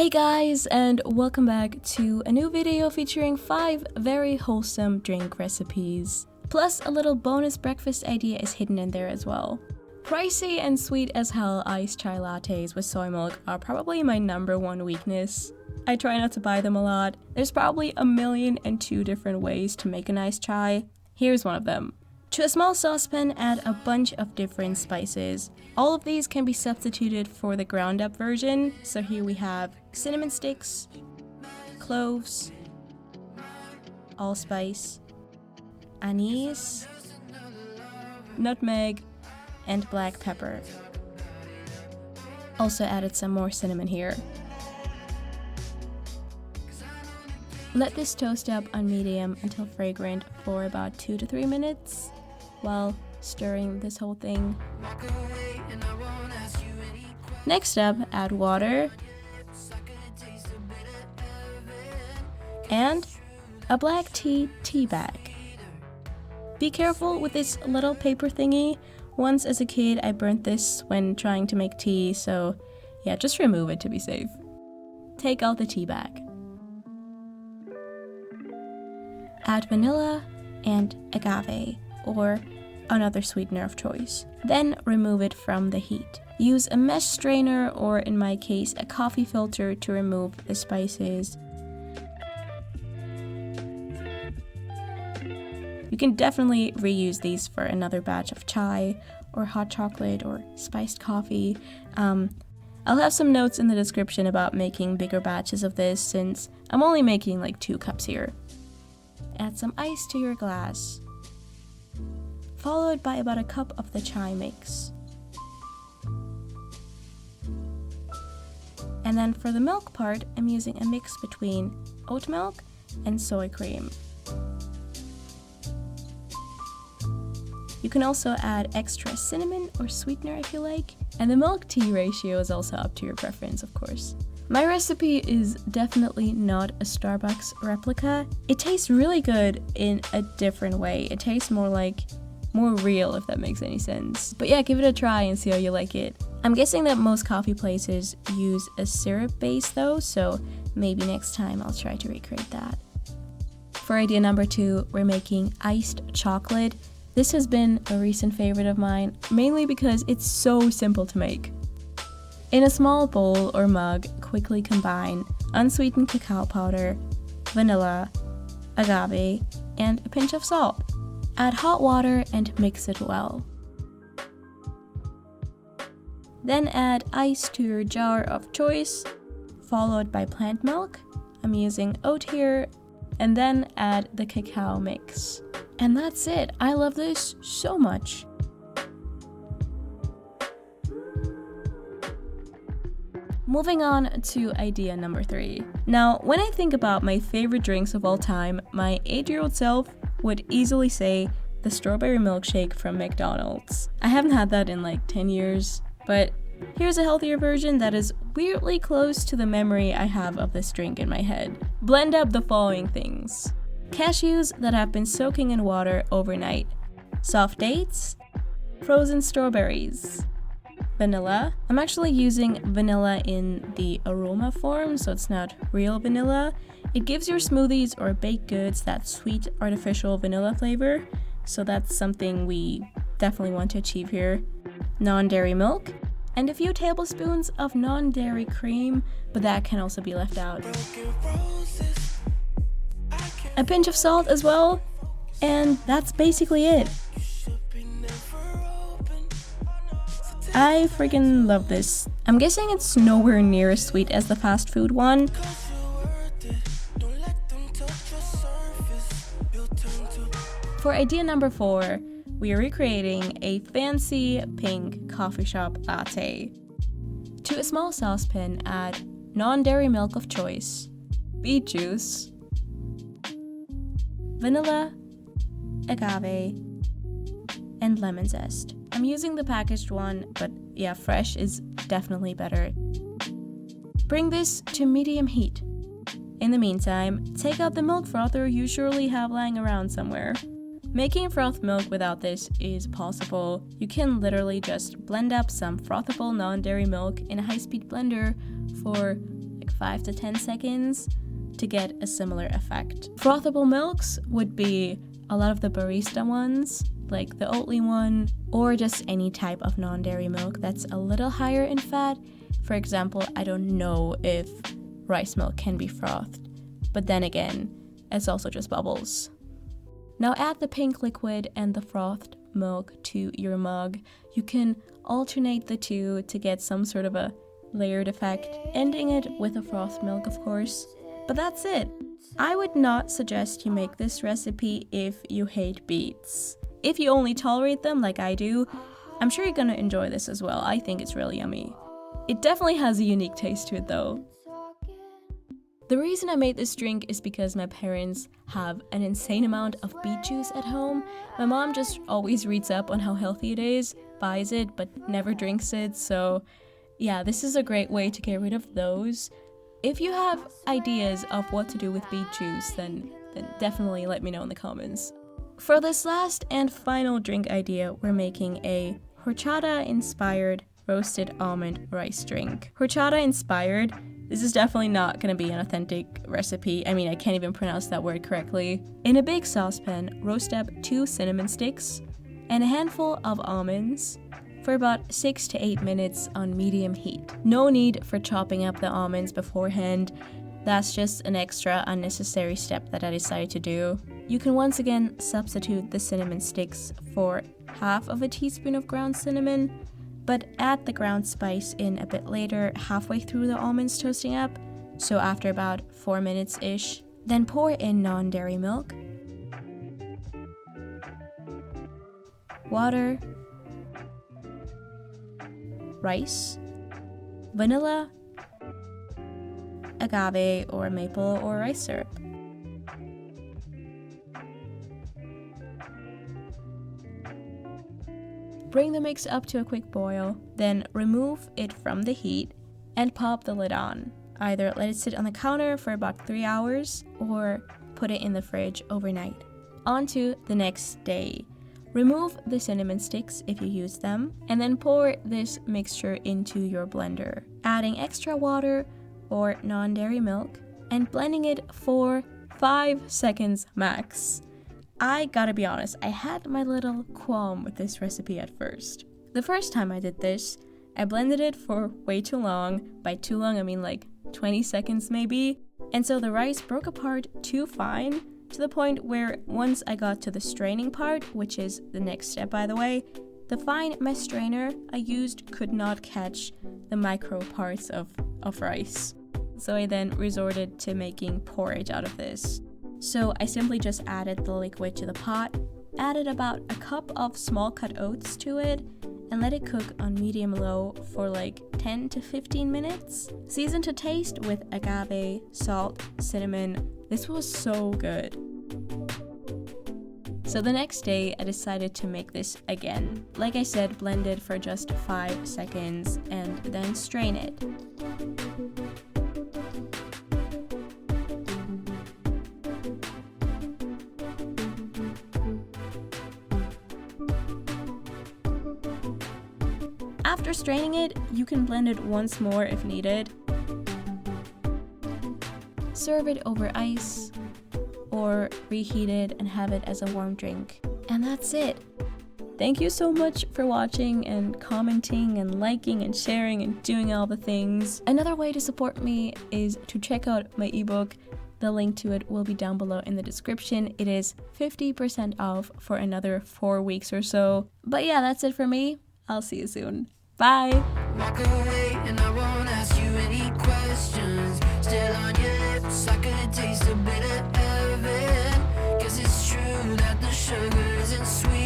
Hey guys, and welcome back to a new video featuring 5 very wholesome drink recipes. Plus a little bonus breakfast idea is hidden in there as well. Pricey and sweet as hell iced chai lattes with soy milk are probably my #1 weakness. I try not to buy them a lot. There's probably 1,002 different ways to make an iced chai. Here's one of them. To a small saucepan, add a bunch of different spices. All of these can be substituted for the ground up version. So here we have cinnamon sticks, cloves, allspice, anise, nutmeg, and black pepper. Also added some more cinnamon here. Let this toast up on medium until fragrant for about 2 to 3 minutes while stirring this whole thing. Next up, add water and a black tea bag. Be careful with this little paper thingy. Once as a kid I burnt this when trying to make tea, so yeah, just remove it to be safe. Take out the tea bag. Add vanilla and agave, or another sweetener of choice. Then remove it from the heat. Use a mesh strainer, or in my case a coffee filter, to remove the spices. You can definitely reuse these for another batch of chai or hot chocolate or spiced coffee. I'll have some notes in the description about making bigger batches of this, since I'm only making like 2 cups here. Add some ice to your glass, followed by about a cup of the chai mix. And then for the milk part, I'm using a mix between oat milk and soy cream. You can also add extra cinnamon or sweetener if you like, and the milk-tea ratio is also up to your preference, of course. My recipe is definitely not a Starbucks replica. It tastes really good in a different way. It tastes more real, if that makes any sense. But yeah, give it a try and see how you like it. I'm guessing that most coffee places use a syrup base though, so maybe next time I'll try to recreate that. For idea number 2, we're making iced chocolate. This has been a recent favorite of mine, mainly because it's so simple to make. In a small bowl or mug, quickly combine unsweetened cacao powder, vanilla, agave, and a pinch of salt. Add hot water and mix it well. Then add ice to your jar of choice, followed by plant milk. I'm using oat here, and then add the cacao mix. And that's it. I love this so much. Moving on to idea number 3. Now, when I think about my favorite drinks of all time, my 8-year-old self would easily say the strawberry milkshake from McDonald's. I haven't had that in like 10 years, but here's a healthier version that is weirdly close to the memory I have of this drink in my head. Blend up the following things: cashews that have been soaking in water overnight, soft dates, frozen strawberries, vanilla. I'm actually using vanilla in the aroma form, so it's not real vanilla. It gives your smoothies or baked goods that sweet artificial vanilla flavor, so that's something we definitely want to achieve here. Non-dairy milk, and a few tablespoons of non-dairy cream, but that can also be left out. A pinch of salt as well, and that's basically it. I freaking love this. I'm guessing it's nowhere near as sweet as the fast food one. For idea number 4, we are recreating a fancy pink coffee shop latte. To a small saucepan, add non-dairy milk of choice, beet juice, vanilla, agave, and lemon zest. I'm using the packaged one, but yeah, fresh is definitely better. Bring this to medium heat. In the meantime, take out the milk frother you surely have lying around somewhere. Making froth milk without this is possible. You can literally just blend up some frothable non-dairy milk in a high-speed blender for like 5 to 10 seconds to get a similar effect. Frothable milks would be a lot of the barista ones, like the Oatly one, or just any type of non-dairy milk that's a little higher in fat. For example, I don't know if rice milk can be frothed, but then again, it's also just bubbles. Now add the pink liquid and the frothed milk to your mug. You can alternate the two to get some sort of a layered effect, ending it with a frothed milk, of course. But that's it. I would not suggest you make this recipe if you hate beets. If you only tolerate them like I do, I'm sure you're gonna enjoy this as well. I think it's really yummy. It definitely has a unique taste to it though. The reason I made this drink is because my parents have an insane amount of beet juice at home. My mom just always reads up on how healthy it is, buys it, but never drinks it. So yeah, this is a great way to get rid of those. If you have ideas of what to do with beet juice, then definitely let me know in the comments. For this last and final drink idea, we're making a horchata-inspired roasted almond rice drink. Horchata inspired. This is definitely not going to be an authentic recipe. I mean, I can't even pronounce that word correctly. In a big saucepan, roast up 2 cinnamon sticks and a handful of almonds for about 6 to 8 minutes on medium heat. No need for chopping up the almonds beforehand. That's just an extra unnecessary step that I decided to do. You can once again substitute the cinnamon sticks for half of a teaspoon of ground cinnamon, but add the ground spice in a bit later, halfway through the almonds toasting up, so after about 4 minutes-ish. Then pour in non-dairy milk, water, rice, vanilla, agave or maple or rice syrup. Bring the mix up to a quick boil, then remove it from the heat and pop the lid on. Either let it sit on the counter for about 3 hours or put it in the fridge overnight. On to the next day. Remove the cinnamon sticks if you use them, and then pour this mixture into your blender, adding extra water or non-dairy milk and blending it for 5 seconds max. I gotta be honest, I had my little qualm with this recipe at first. The first time I did this, I blended it for way too long. By too long, I mean like 20 seconds maybe. And so the rice broke apart too fine, to the point where once I got to the straining part, which is the next step by the way, the fine mesh strainer I used could not catch the micro parts of rice. So I then resorted to making porridge out of this. So I simply just added the liquid to the pot, added about a cup of small cut oats to it, and let it cook on medium-low for like 10 to 15 minutes. Season to taste with agave, salt, cinnamon. This was so good. So the next day, I decided to make this again. Like I said, blend it for just 5 seconds and then strain it. After straining it, you can blend it once more if needed. Serve it over ice or reheat it and have it as a warm drink. And that's it. Thank you so much for watching and commenting and liking and sharing and doing all the things. Another way to support me is to check out my ebook. The link to it will be down below in the description. It is 50% off for another 4 weeks or so. But yeah, that's it for me. I'll see you soon. Bye! Walk away and I won't ask you any questions. Still on your lips, I could taste a bit of heaven. Guess it's true that the sugar isn't sweet.